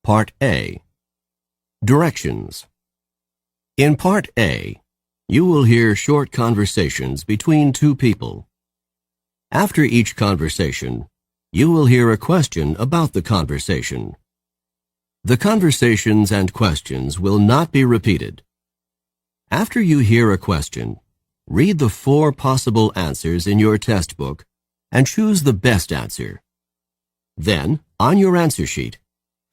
Part A. Directions. In Part A, you will hear short conversations between two people. After each conversation, you will hear a question about the conversation. The conversations and questions will not be repeated. After you hear a question, read the 4 possible answers in your test book and choose the best answer. Then, on your answer sheet,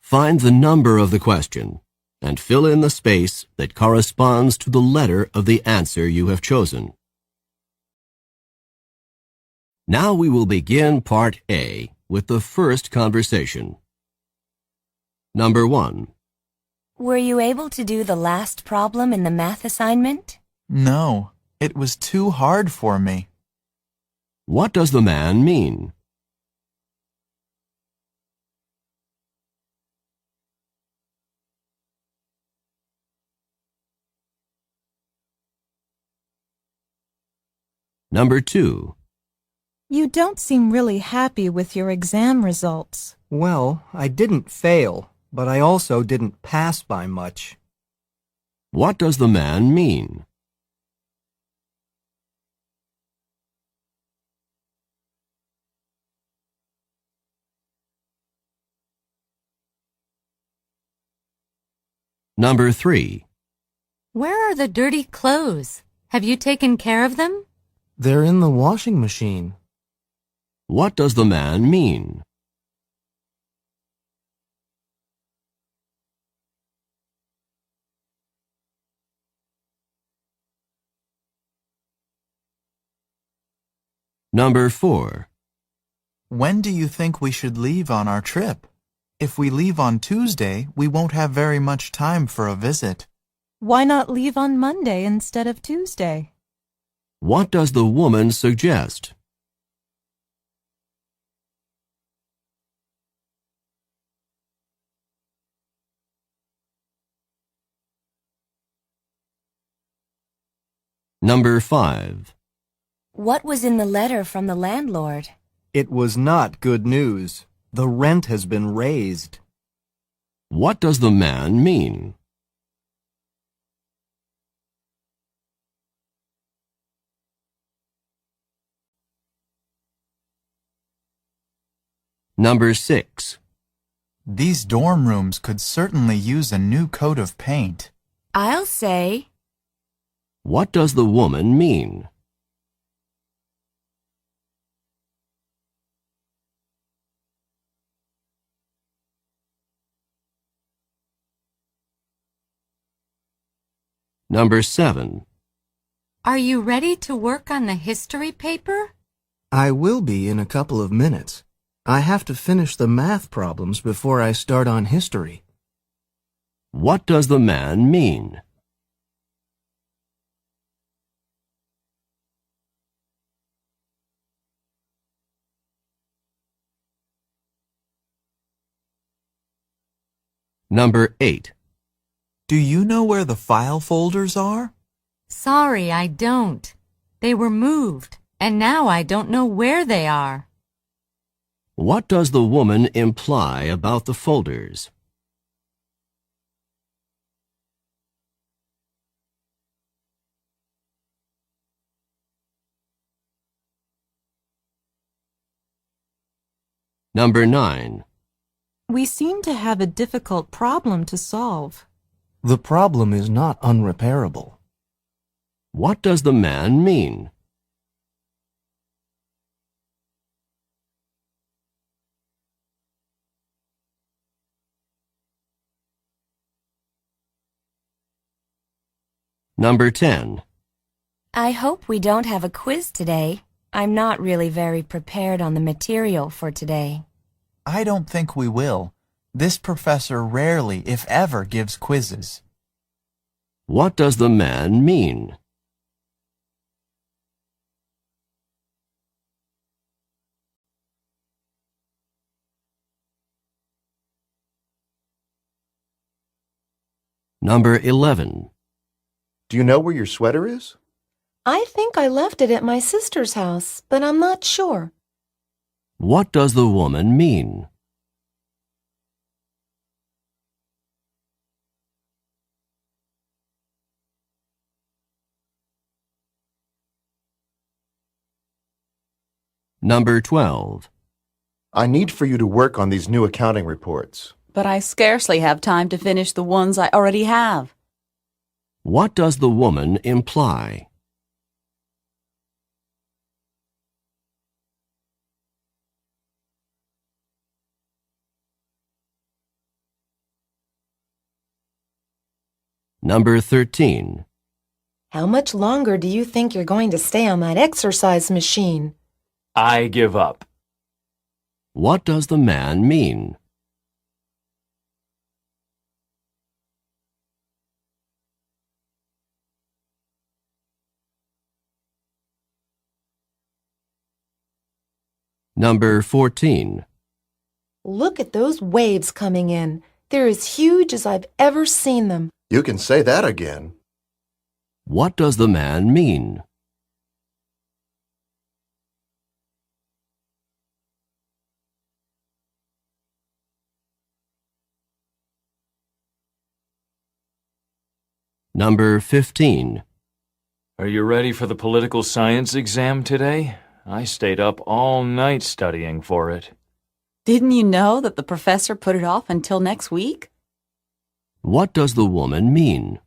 find the number of the question and fill in the space that corresponds to the letter of the answer you have chosen. Now we will begin Part A with the first conversation. Number 1. Were you able to do the last problem in the math assignment? No, it was too hard for me. What does the man mean? Number 2. You don't seem really happy with your exam results. Well, I didn't fail, but I also didn't pass by much. What does the man mean? Number 3. Where are the dirty clothes? Have you taken care of them? They're in the washing machine. What does the man mean? Number 4. When do you think we should leave on our trip? If we leave on Tuesday, we won't have very much time for a visit. Why not leave on Monday instead of Tuesday? What does the woman suggest? Number 5. What was in the letter from the landlord? It was not good news. The rent has been raised. What does the man mean? Number 6. These dorm rooms could certainly use a new coat of paint. I'll say. What does the woman mean? Number 7. Are you ready to work on the history paper? I will be in a couple of minutes. I have to finish the math problems before I start on history. What does the man mean? Number 8. Do you know where the file folders are? Sorry, I don't. They were moved, and now I don't know where they are. What does the woman imply about the folders? Number 9. We seem to have a difficult problem to solve. The problem is not unrepairable. What does the man mean? Number 10. I hope we don't have a quiz today. I'm not really very prepared on the material for today. I don't think we will. This professor rarely, if ever, gives quizzes. What does the man mean? Number 11. Do you know where your sweater is? I think I left it at my sister's house, but I'm not sure. What does the woman mean? Number 12. I need for you to work on these new accounting reports. But I scarcely have time to finish the ones I already have. What does the woman imply? Number 13. How much longer do you think you're going to stay on that exercise machine? I give up. What does the man mean? Number 14. Look at those waves coming in. They're as huge as I've ever seen them. You can say that again. What does the man mean? Number 15. Are you ready for the political science exam today? I stayed up all night studying for it. Didn't you know that the professor put it off until next week? What does the woman mean?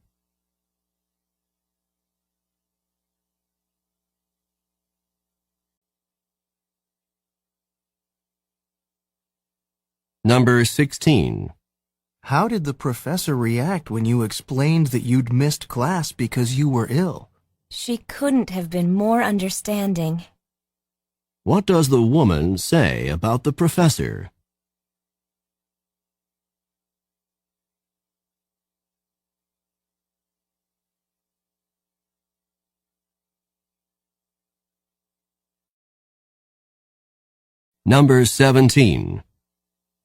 Number 16. How did the professor react when you explained that you'd missed class because you were ill? She couldn't have been more understanding. What does the woman say about the professor? Number 17.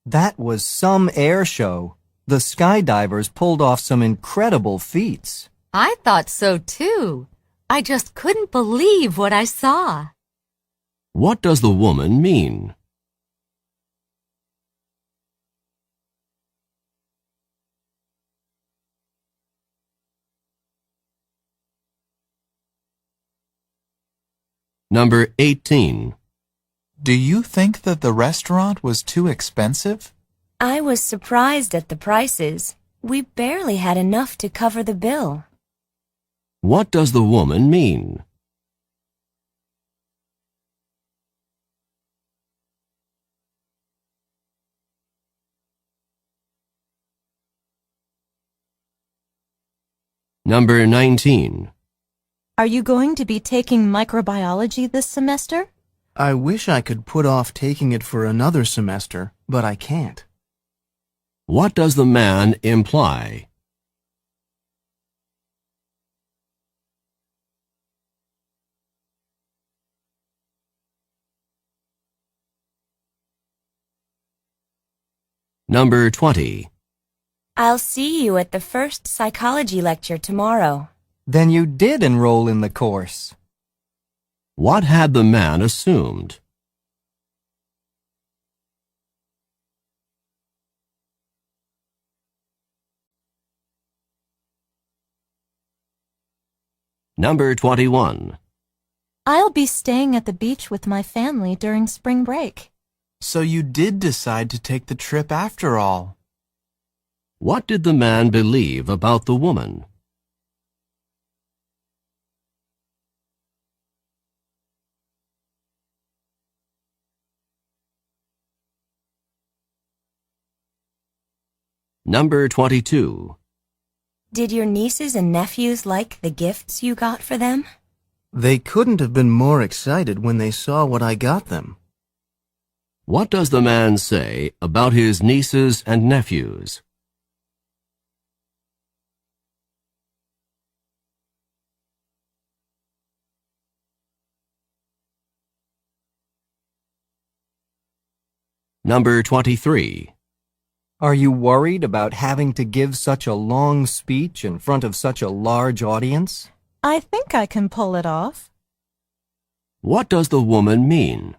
That was some air show. The skydivers pulled off some incredible feats. I thought so too. I just couldn't believe what I saw. What does the woman mean? Number 18. Do you think that the restaurant was too expensive? I was surprised at the prices. We barely had enough to cover the bill. What does the woman mean? Number 19. Are you going to be taking microbiology this semester? I wish I could put off taking it for another semester, but I can't. What does the man imply? Number 20. I'll see you at the first psychology lecture tomorrow. Then you did enroll in the course. What had the man assumed? Number 21. I'll be staying at the beach with my family during spring break. So you did decide to take the trip after all. What did the man believe about the woman? Number 22. Did your nieces and nephews like the gifts you got for them? They couldn't have been more excited when they saw what I got them. What does the man say about his nieces and nephews? Number 23. Are you worried about having to give such a long speech in front of such a large audience? I think I can pull it off. What does the woman mean?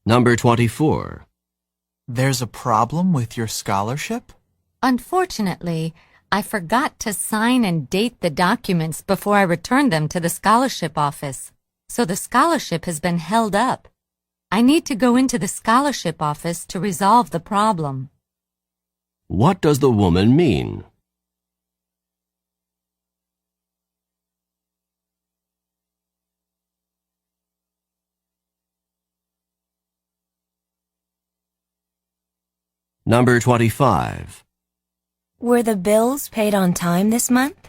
Number 24. There's a problem with your scholarship? Unfortunately, I forgot to sign and date the documents before I returned them to the scholarship office, so the scholarship has been held up. I need to go into the scholarship office to resolve the problem. What does the woman mean? Number 25. Were the bills paid on time this month?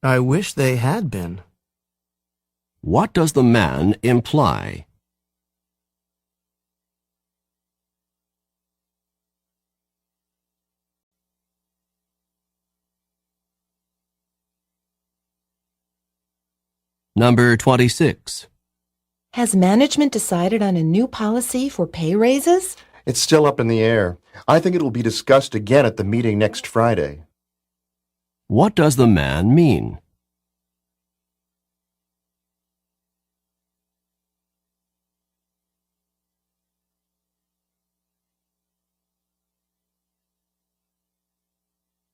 I wish they had been. What does the man imply? Number 26. Has management decided on a new policy for pay raises? It's still up in the air. I think it will be discussed again at the meeting next Friday. What does the man mean?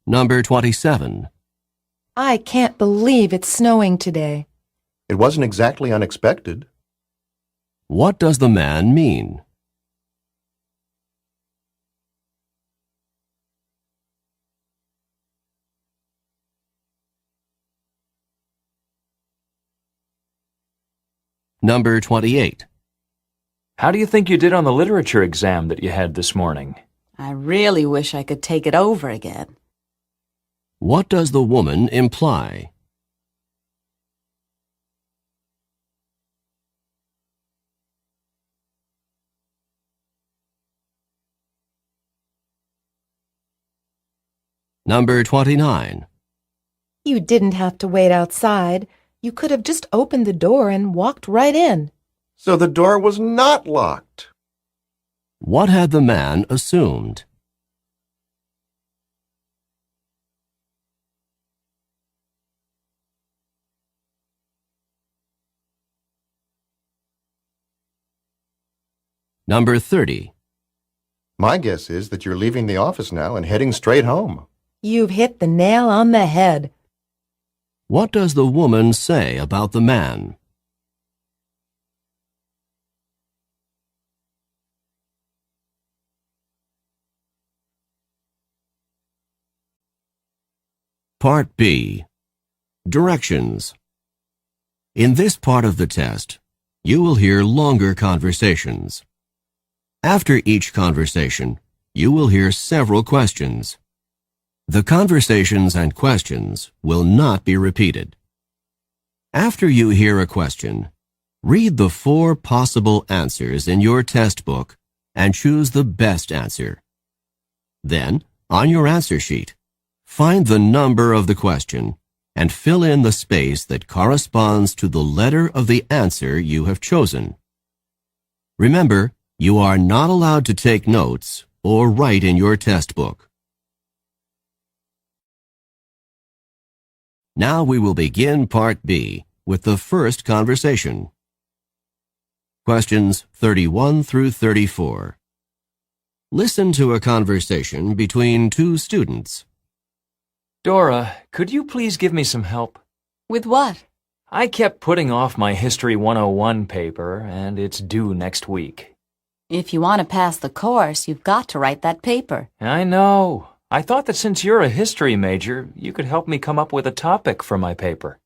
Number 27. I can't believe it's snowing today. It wasn't exactly unexpected. What does the man mean? Number 28. How do you think you did on the literature exam that you had this morning? I really wish I could take it over again. What does the woman imply? Number 29. You didn't have to wait outside. You could have just opened the door and walked right in. So the door was not locked. What had the man assumed? Number 30. My guess is that you're leaving the office now and heading straight home. You've hit the nail on the head. What does the woman say about the man? Part B. Directions. In this part of the test, you will hear longer conversations. After each conversation, you will hear several questions. The conversations and questions will not be repeated. After you hear a question, read the 4 possible answers in your test book and choose the best answer. Then, on your answer sheet, find the number of the question and fill in the space that corresponds to the letter of the answer you have chosen. Remember, you are not allowed to take notes or write in your test book. Now we will begin Part B with the first conversation. Questions 31 through 34. Listen to a conversation between 2 students. Dora, could you please give me some help? With what? I kept putting off my History 101 paper, and it's due next week. If you want to pass the course, you've got to write that paper. I know. I thought that since you're a history major, you could help me come up with a topic for my paper.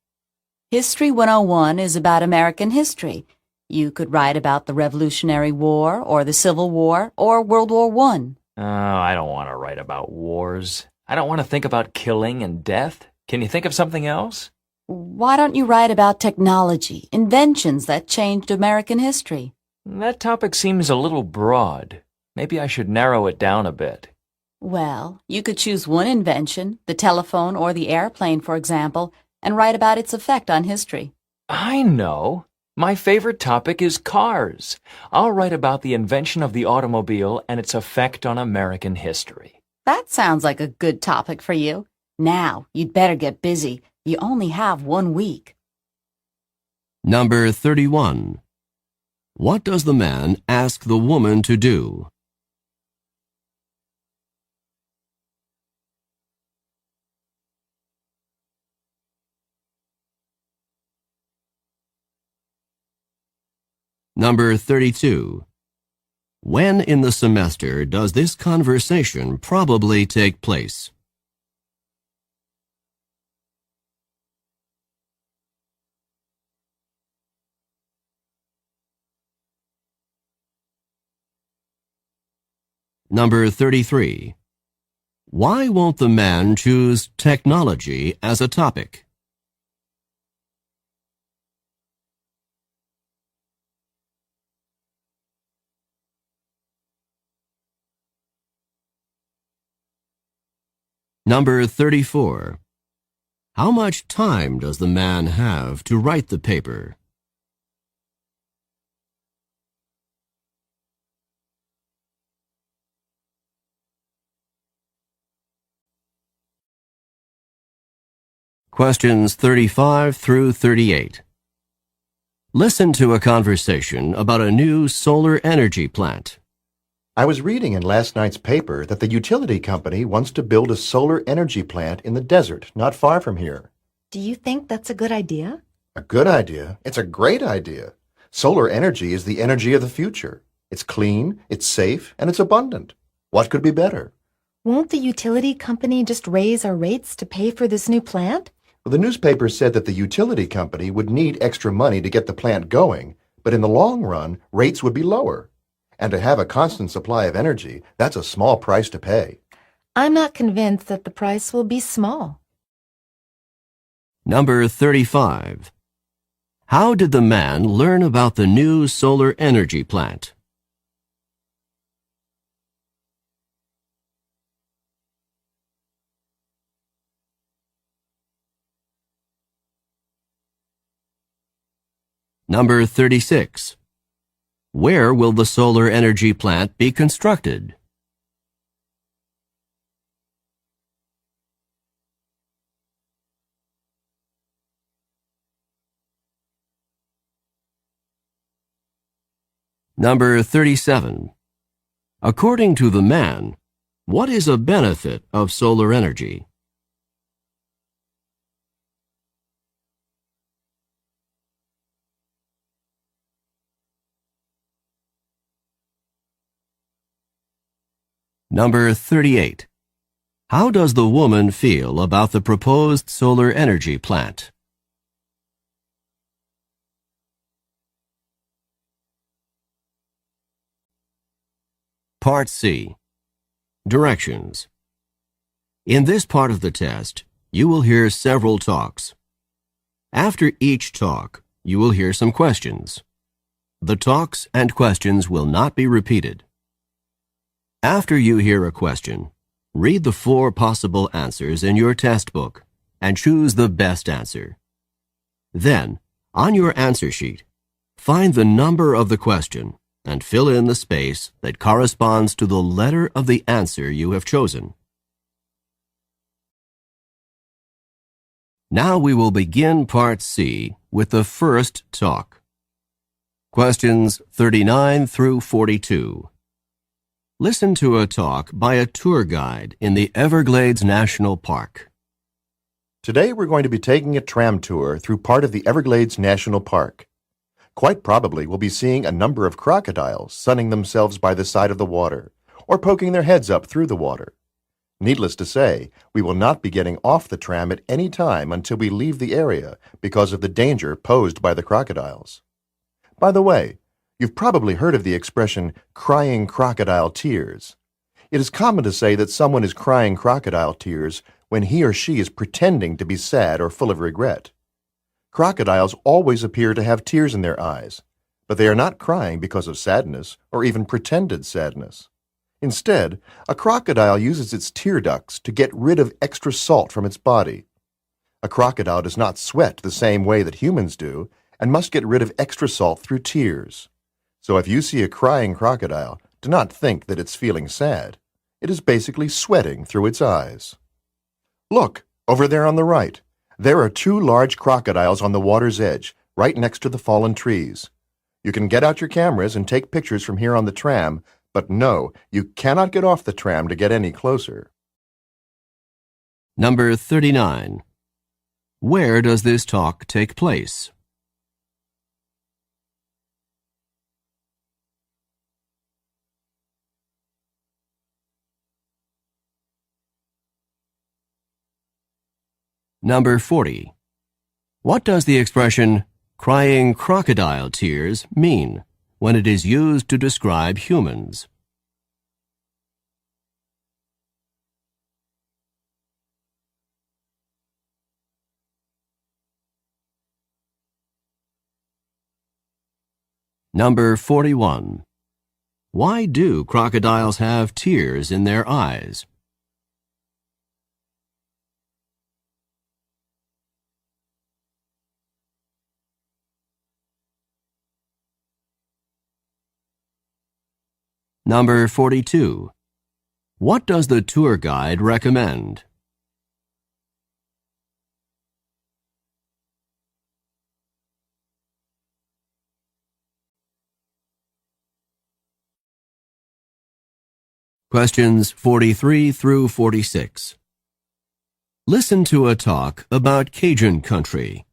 History 101 is about American history. You could write about the Revolutionary War, or the Civil War, or World War I. Oh, I don't want to write about wars. I don't want to think about killing and death. Can you think of something else? Why don't you write about technology, inventions that changed American history? That topic seems a little broad. Maybe I should narrow it down a bit. Well, you could choose one invention, the telephone or the airplane, for example, and write about its effect on history. I know. My favorite topic is cars. I'll write about the invention of the automobile and its effect on American history. That sounds like a good topic for you. Now, you'd better get busy. You only have 1 week. Number 31. What does the man ask the woman to do? Number 32. When in the semester does this conversation probably take place? Number 33. Why won't the man choose technology as a topic? Number 34. How much time does the man have to write the paper? Questions 35 through 38. Listen to a conversation about a new solar energy plant. I was reading in last night's paper that the utility company wants to build a solar energy plant in the desert not far from here. Do you think that's a good idea? A good idea? It's a great idea. Solar energy is the energy of the future. It's clean, it's safe, and it's abundant. What could be better? Won't the utility company just raise our rates to pay for this new plant? Well, the newspaper said that the utility company would need extra money to get the plant going, but in the long run, rates would be lower. And to have a constant supply of energy, that's a small price to pay. I'm not convinced that the price will be small. Number 35. How did the man learn about the new solar energy plant? Number 36. Where will the solar energy plant be constructed? Number 37. According to the man, what is a benefit of solar energy? Number 38. How does the woman feel about the proposed solar energy plant? Part C. Directions. In this part of the test, you will hear several talks. After each talk, you will hear some questions. The talks and questions will not be repeated. After you hear a question, read the 4 possible answers in your test book and choose the best answer. Then, on your answer sheet, find the number of the question and fill in the space that corresponds to the letter of the answer you have chosen. Now we will begin Part C with the first talk. Questions 39 through 42. Listen to a talk by a tour guide in the Everglades National Park. Today we're going to be taking a tram tour through part of the Everglades National Park. Quite probably we'll be seeing a number of crocodiles sunning themselves by the side of the water or poking their heads up through the water. Needless to say, we will not be getting off the tram at any time until we leave the area because of the danger posed by the crocodiles. By the way, you've probably heard of the expression crying crocodile tears. It is common to say that someone is crying crocodile tears when he or she is pretending to be sad or full of regret. Crocodiles always appear to have tears in their eyes, but they are not crying because of sadness or even pretended sadness. Instead, a crocodile uses its tear ducts to get rid of extra salt from its body. A crocodile does not sweat the same way that humans do and must get rid of extra salt through tears. So if you see a crying crocodile, do not think that it's feeling sad. It is basically sweating through its eyes. Look, over there on the right. There are 2 large crocodiles on the water's edge, right next to the fallen trees. You can get out your cameras and take pictures from here on the tram, but no, you cannot get off the tram to get any closer. Number 39. Where does this talk take place? Number 40. What does the expression crying crocodile tears mean when it is used to describe humans? Number 41. Why do crocodiles have tears in their eyes? Number 42. What does the tour guide recommend? Questions 43 through 46. Listen to a talk about Cajun country.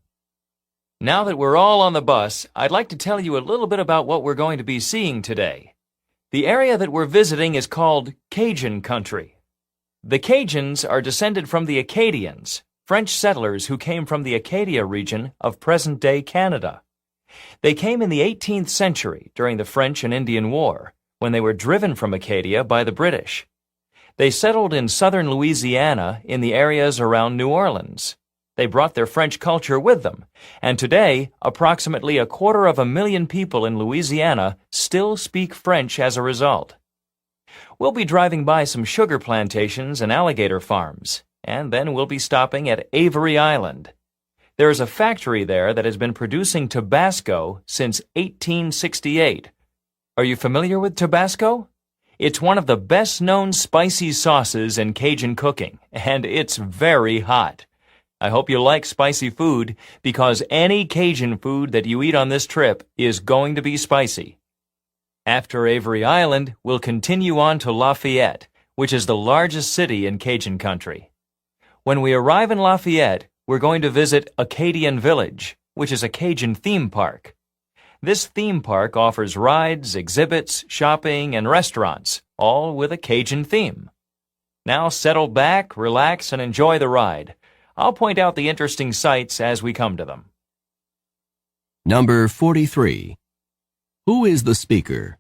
Now that we're all on the bus, I'd like to tell you a little bit about what we're going to be seeing today. The area that we're visiting is called Cajun country. The Cajuns are descended from the Acadians, French settlers who came from the Acadia region of present-day Canada. They came in the 18th century during the French and Indian War, when they were driven from Acadia by the British. They settled in southern Louisiana in the areas around New Orleans. They brought their French culture with them, and today approximately 250,000 people in Louisiana still speak French as a result. We'll be driving by some sugar plantations and alligator farms, and then we'll be stopping at Avery Island. There is a factory there that has been producing Tabasco since 1868. Are you familiar with Tabasco? It's one of the best-known spicy sauces in Cajun cooking, and it's very hot. I hope you like spicy food, because any Cajun food that you eat on this trip is going to be spicy. After Avery Island, we'll continue on to Lafayette, which is the largest city in Cajun country. When we arrive in Lafayette, we're going to visit Acadian Village, which is a Cajun theme park. This theme park offers rides, exhibits, shopping, and restaurants, all with a Cajun theme. Now settle back, relax, and enjoy the ride. I'll point out the interesting sights as we come to them. Number 43. Who is the speaker?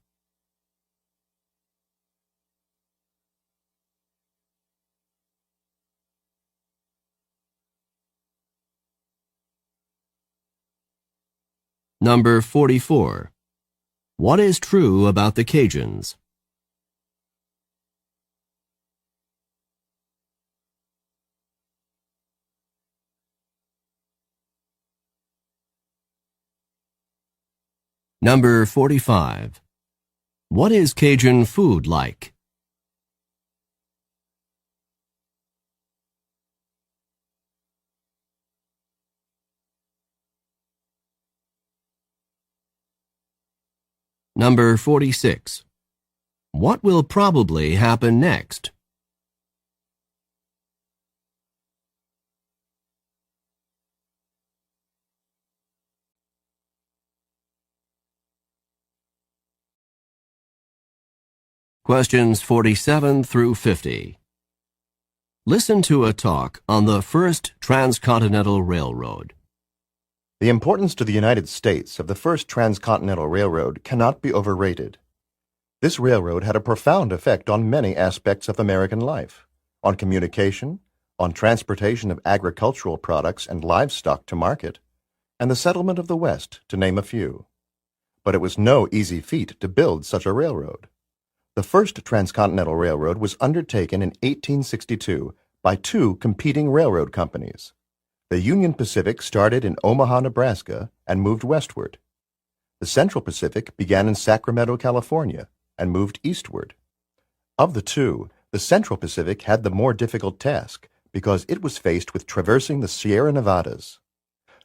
Number 44. What is true about the Cajuns? Number 45. What is Cajun food like? Number 46. What will probably happen next? Questions 47 through 50. Listen to a talk on the first Transcontinental Railroad. The importance to the United States of the first Transcontinental Railroad cannot be overrated. This railroad had a profound effect on many aspects of American life, on communication, on transportation of agricultural products and livestock to market, and the settlement of the West, to name a few. But it was no easy feat to build such a railroad. The first Transcontinental Railroad was undertaken in 1862 by two competing railroad companies. The Union Pacific started in Omaha, Nebraska, and moved westward. The Central Pacific began in Sacramento, California, and moved eastward. Of the two, the Central Pacific had the more difficult task because it was faced with traversing the Sierra Nevadas.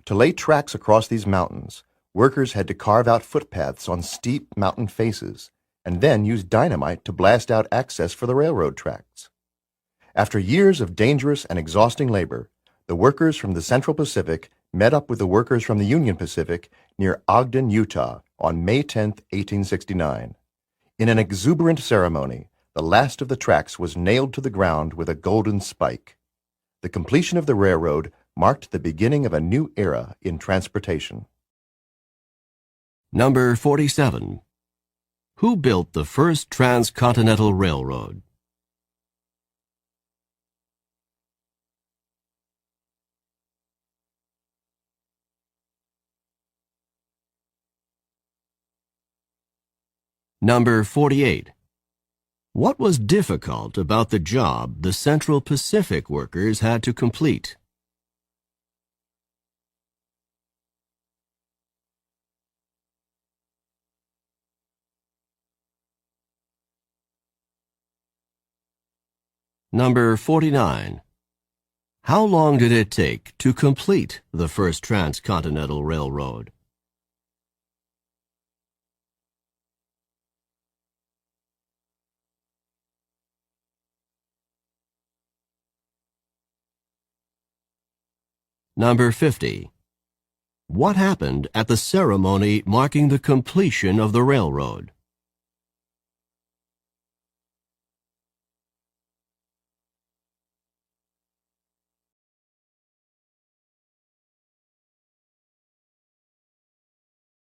To lay tracks across these mountains, workers had to carve out footpaths on steep mountain faces and then use dynamite to blast out access for the railroad tracks. After years of dangerous and exhausting labor, the workers from the Central Pacific met up with the workers from the Union Pacific near Ogden, Utah, on May 10, 1869. In an exuberant ceremony, the last of the tracks was nailed to the ground with a golden spike. The completion of the railroad marked the beginning of a new era in transportation. Number 47. Who built the first Transcontinental Railroad? Number 48. What was difficult about the job the Central Pacific workers had to complete? Number 49. How long did it take to complete the first Transcontinental Railroad? Number 50. What happened at the ceremony marking the completion of the railroad?